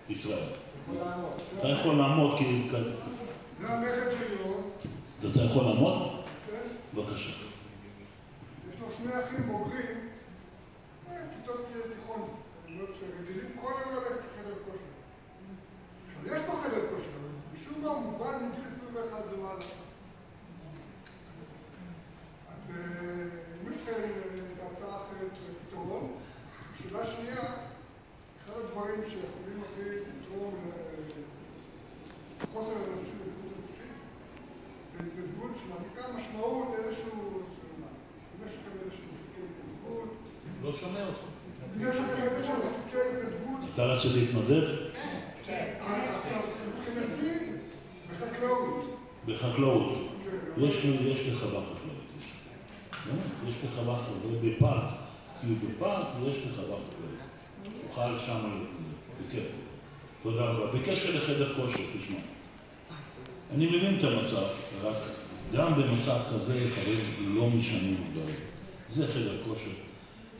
ישראל. אתה יכול לעמוד כי... זה הנכד שלו. אתה יכול לעמוד? כן. בבקשה. יש לו שני אחים בוגרים, כיתות תיכון, שרגילים כל היום ללכת לחדר כושר. עכשיו, יש לו חדר כושר, משום מה הוא מוגבל מגיל 21 ומעלה. אז אם יש לכם את ההצעה אחרת לפתרון, שאלה שנייה, אחד הדברים שיכולים הכי לתרום חוסר הנפשי ובריאות הנפשית, זה התנדבות שמעניקה משמעות לאיזשהו... אם יש לכם איזשהו מפיקי התנדבות... לא שומע אותך. אם יש לכם איזשהו מפיקי התנדבות... אתה רצה להתנדב? כן. עכשיו, מבחינתי, בחקלאות. בחקלאות. יש לך בחקלאות. יש לך בחקלאות בפארק. בפארק ויש לך בחקלאות. תוכל שם בכיף. תודה רבה. בקשר לחדר כושר, תשמע. אני מבין את המצב, רק גם במצב כזה חברים לא משנים דברים. זה חדר כושר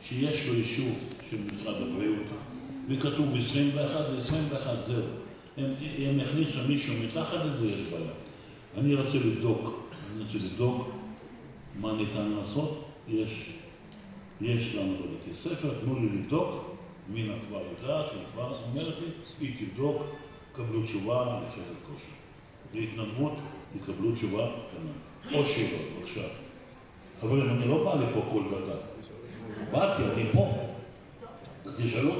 שיש לו אישור של משרד הבריאות, וכתוב 21, זה 21, זהו. הם הכניסו מישהו מתחת לזה, יש בעיה. אני רוצה לבדוק מה ניתן לעשות. יש לנו בבתי ספר, תנו לי לבדוק, מינה כבר יודעת, היא כבר אומרת לי, היא תבדוק, קבלו תשובה לחדר כושר. להתנדבות, יקבלו תשובה קטנה. עוד שאלות, בבקשה. חברים, אני לא בא לפה כל דקה. באתי, אני פה. תשאלו.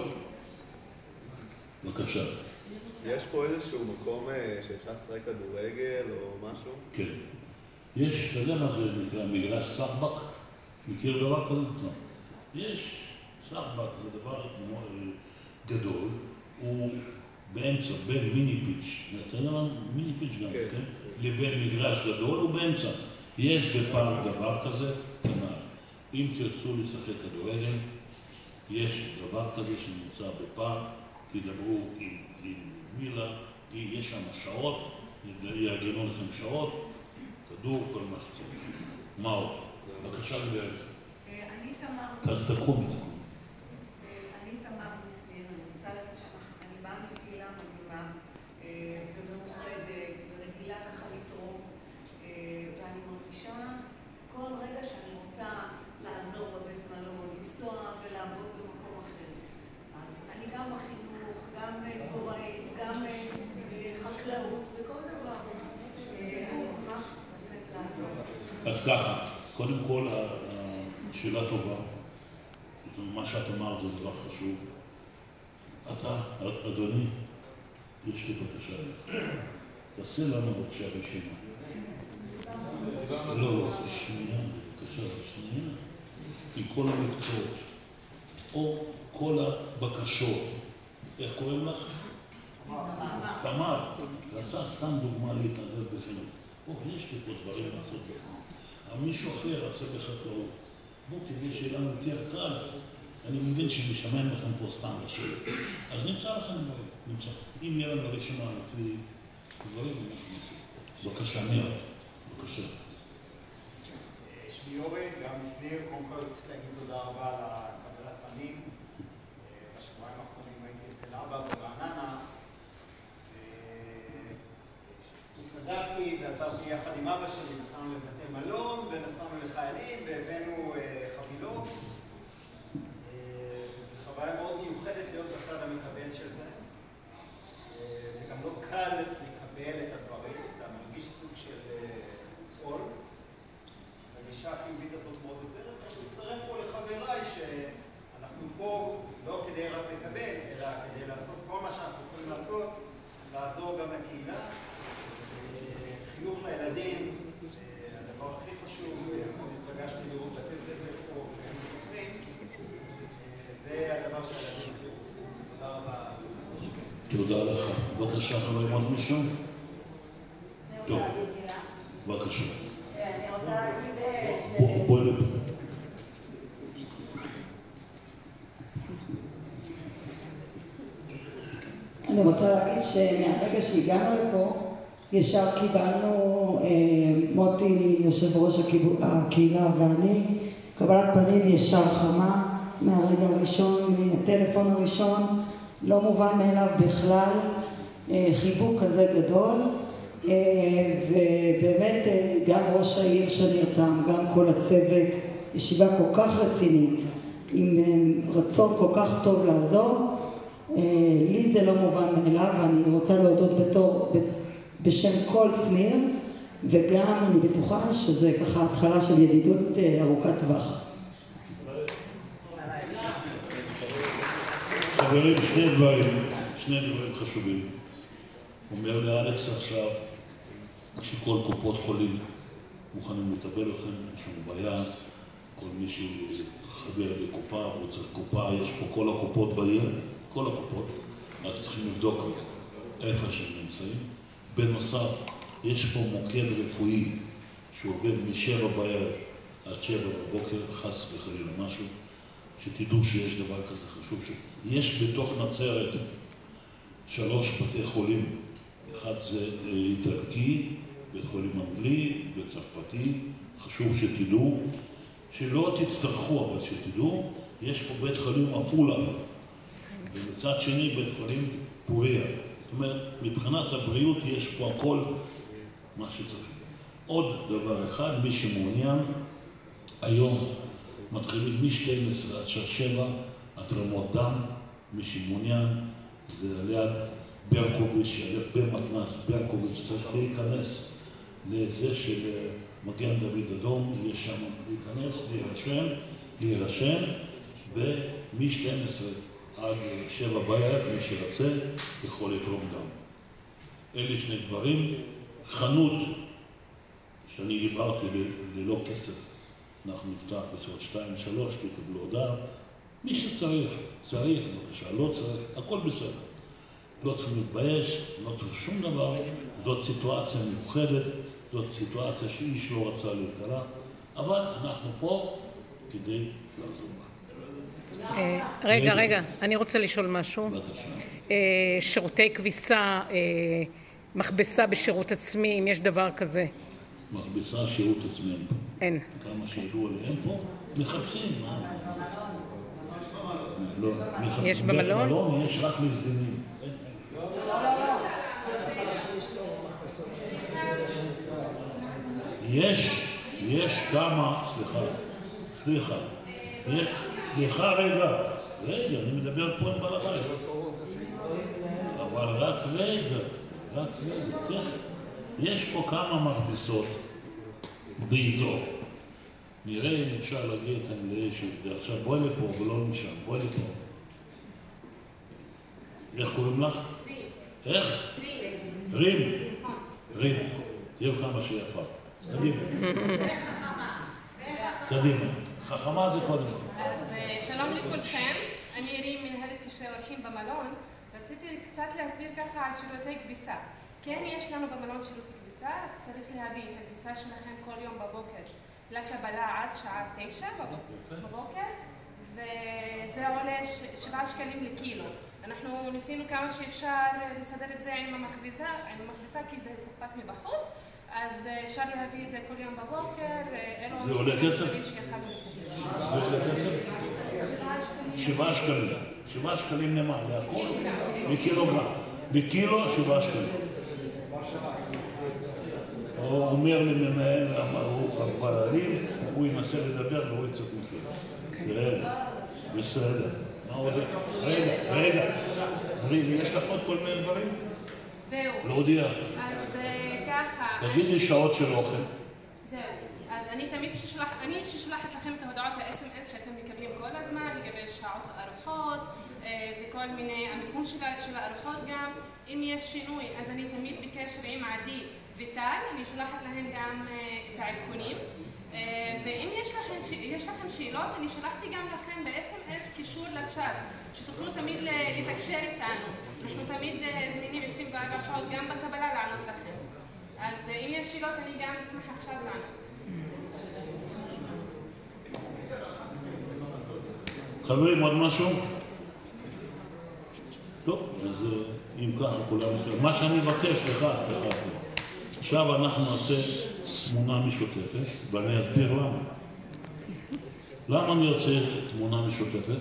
בבקשה. יש פה איזשהו מקום שאפשר לשחק כדורגל או משהו? כן. יש, אתה יודע מה זה נקרא, מגרש סחבק? מכיר דבר כזה? לא. יש, סחבק זה דבר גדול, הוא באמצע, בין מיני פיץ', אתה יודע מה? מיני פיץ' גם, כן? לבין מגרש גדול הוא באמצע. יש בפארק דבר כזה, אם תרצו לשחק כדורגל, יש דבר כזה שנמצא בפארק, תדברו עם מילה, יש שם שעות, יארגנו לכם שעות, כדור, כל מה שצריך. מה עוד? בבקשה גברת. אני תמר. תקום. אני תמר מסניר, אני רוצה להגיד שאני באה מקהילה מדהימה ומאוחדת ורגילה ככה לתרום, ואני מרגישה כל רגע שאני רוצה לעזור בבית מלון, לנסוע ולעבוד במקום אחר. אז אני גם בחינוך, גם דבוראים, גם חקלאות וכל דבר. אני אשמח לצאת לעזור. אז ככה, קודם כל, שאלה טובה. מה שאת אמרת זה דבר חשוב. אתה, אדוני, יש לי בקשה. תעשה לנו בבקשה רשימה. לא, שנייה, בבקשה, שנייה. עם כל המקצועות, או כל הבקשות. איך קוראים לך? תמר. תעשה סתם דוגמה להתנדב בחינוך. יש לי פה דברים לעשות. מישהו אחר עושה בחקלאות. כדי שיהיה לנו יותר קל, אני מבין שמשמן לכם פה סתם לשאלה. אז נמצא לכם דברים, נמצא. אם יהיה לנו רשימה לפי דברים, אנחנו נעשה. בבקשה, מיד. בבקשה. שמי אורן, גם מסניר. קודם כל צריך להגיד תודה רבה על הקבלת פנים. בשבועיים האחרונים הייתי אצל אבא ברעננה. התנדבתי ועזרתי יחד עם אבא שלי, נסענו לבתי מלון ונסענו לחיילים והבאנו חבילות. זו חוויה מאוד מיוחדת להיות בצד המקבל של זה. זה גם לא קל לקבל את הדברים, אתה מרגיש סוג של עול. הגישה החיובית הזאת מאוד עוזרת, אני מצטרף פה לחבריי שאנחנו פה לא כדי רק לקבל, אלא כדי לעשות כל מה שאנחנו יכולים לעשות, לעזור גם לקהילה. חינוך לילדים, הדבר הכי חשוב, מאוד התרגשתי לראות בתי ספר פה והם מתוכנים, זה הדבר שהילדים הכי רוצים. תודה רבה. תודה לך. בבקשה, חברים, עוד מישהו? טוב. בבקשה. אני רוצה להגיד בואי לפה. אני רוצה להגיד שמהרגע שהגענו לפה, ישר קיבלנו, מוטי יושב ראש הקהילה ואני, קבלת פנים ישר חמה מהרגע הראשון, מהטלפון הראשון, לא מובן מאליו בכלל, חיבוק כזה גדול, ובאמת גם ראש העיר שנרתם, גם כל הצוות, ישיבה כל כך רצינית, עם רצון כל כך טוב לעזור. לי זה לא מובן מאליו, ואני רוצה להודות בשם כל סמיר, וגם אני בטוחה שזה ככה התחלה של ידידות ארוכת טווח. חברים, שני דברים חשובים. אומר לאלכס עכשיו שכל קופות חולים מוכנים לקבל לכם, יש לנו בעיה, כל מי שחבר בקופה, הוא צריך קופה, יש פה כל הקופות בעיר, כל הקופות, רק צריכים לבדוק איפה שהם נמצאים. בנוסף, יש פה מוקד רפואי שעובד מ7 בערב עד 7 בבוקר, חס וחלילה משהו, שתדעו שיש דבר כזה חשוב. יש בתוך נצרת 3 בתי חולים, אחד זה איטלקי, בית חולים אנגלי, בצרפתי, חשוב שתדעו, שלא תצטרכו, אבל שתדעו, יש פה בית חולים עפולה, ובצד שני בית חולים פוריה. זאת אומרת, מבחינת הבריאות יש פה הכל מה שצריך. עוד דבר אחד, מי שמעוניין, היום מתחילים מ-12 עד 7 התרמות דם, מי שמעוניין, זה על יד ברקוביץ', במתנ"ס, ברקוביץ' צריך להיכנס לזה של מגן דוד אדום, יש שם להיכנס, להירשם, ומ-12 עד 7 בערב, מי שרצה, יכול לתרום דם. אלה שני דברים. חנות, שאני דיברתי ללא כסף, אנחנו נפתח בסביבות 2-3, תקבלו הודעה. מי שצריך, בבקשה, לא צריך, הכל בסדר. לא צריך להתבייש, לא צריך שום דבר. זאת סיטואציה מיוחדת, זאת סיטואציה שאיש לא רצה להיקרא, אבל אנחנו פה כדי לעזור. רגע, אני רוצה לשאול משהו. שירותי כביסה, מכבסה בשירות עצמי, אם יש דבר כזה. מכבסה שירות עצמי אין. כמה שידעו עליהם פה, מחפשים. יש במלון? יש רק מזדינים. יש כמה, סליחה רגע, אני מדבר פה עם בעל הבית. אבל רק רגע, יש פה כמה מכבסות באזור. נראה אם אפשר להגיע איתם לאיזשהו הבדל. עכשיו בואי לפה ולא משם, בואי לפה. איך קוראים לך? איך? רים. תראו כמה שיפה. קדימה. קדימה. חכמה זה קודם כל. אז שלום לכולכם, אני רים, מנהלת קשרי אורחים במלון. רציתי קצת להסביר ככה על שירותי כביסה. כן, יש לנו במלון שירותי כביסה, רק צריך להביא את הכביסה שלכם כל יום בבוקר לקבלה עד שעה 9 בבוקר, וזה עולה 7 שקלים לקילו. אנחנו ניסינו כמה שאפשר לסדר את זה עם המכבסה, כי זה ספק מבחוץ, אז אפשר להביא את זה כל יום בבוקר. זה עולה כסף? 7 שקלים. 7 שקלים למה? להכל? לקילוגרם. בקילו 7 שקלים. הוא אומר למנהל, הוא הפעלים, הוא ינסה לדבר והוא יצא מחיר. בסדר. מה עוד? רגע. יש לך עוד כל מיני דברים? זהו. להודיע. אז ככה. תגידי שעות של אוכל. זהו. אז אני תמיד ששולחת לכם את ההודעות ה-SMS שאתם מקבלים כל הזמן, לגבי שעות הארוחות וכל מיני, המיקום של הארוחות גם. אם יש שינוי, אז אני תמיד בקשר עם עדי וטל, אני שולחת להן גם את העדכונים. ואם יש לכם שאלות, אני שלחתי גם לכם ב-SMS קישור לצ'אט, שתוכלו תמיד לתקשר איתנו. אנחנו תמיד זמינים 24 שעות גם בקבלה לענות לכם. אז אם יש שאלות, אני גם אשמח עכשיו לענות. חברים, עוד משהו? טוב, אז אם ככה כולם מסתכל. מה שאני מבקש, סליחה. עכשיו אנחנו נעשה תמונה משותפת, ואני אסביר למה. למה אני רוצה תמונה משותפת?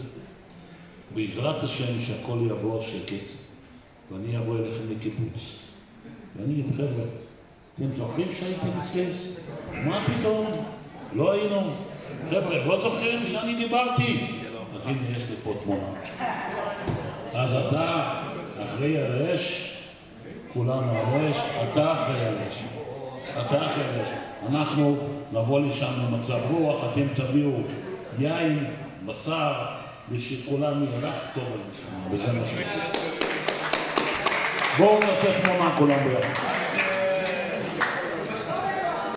בעזרת השם שהכל יבוא שקט, ואני אבוא אליכם לקיבוץ. ואני אגיד, חבר'ה, אתם זוכרים שהייתי אצלם? מה פתאום? לא היינו. חבר'ה, לא זוכרים שאני דיברתי? אז הנה יש לי פה תמונה. אז אתה אחרי הרש, כולנו הרש, אתה אחרי הרש. אתה אחרי הרש. אנחנו נבוא לשם למצב רוח, אתם תביאו יין, בשר, ושכולנו ירח טוב על משם. וזה מה ש... בואו נעשה תמונה כולם ביחד.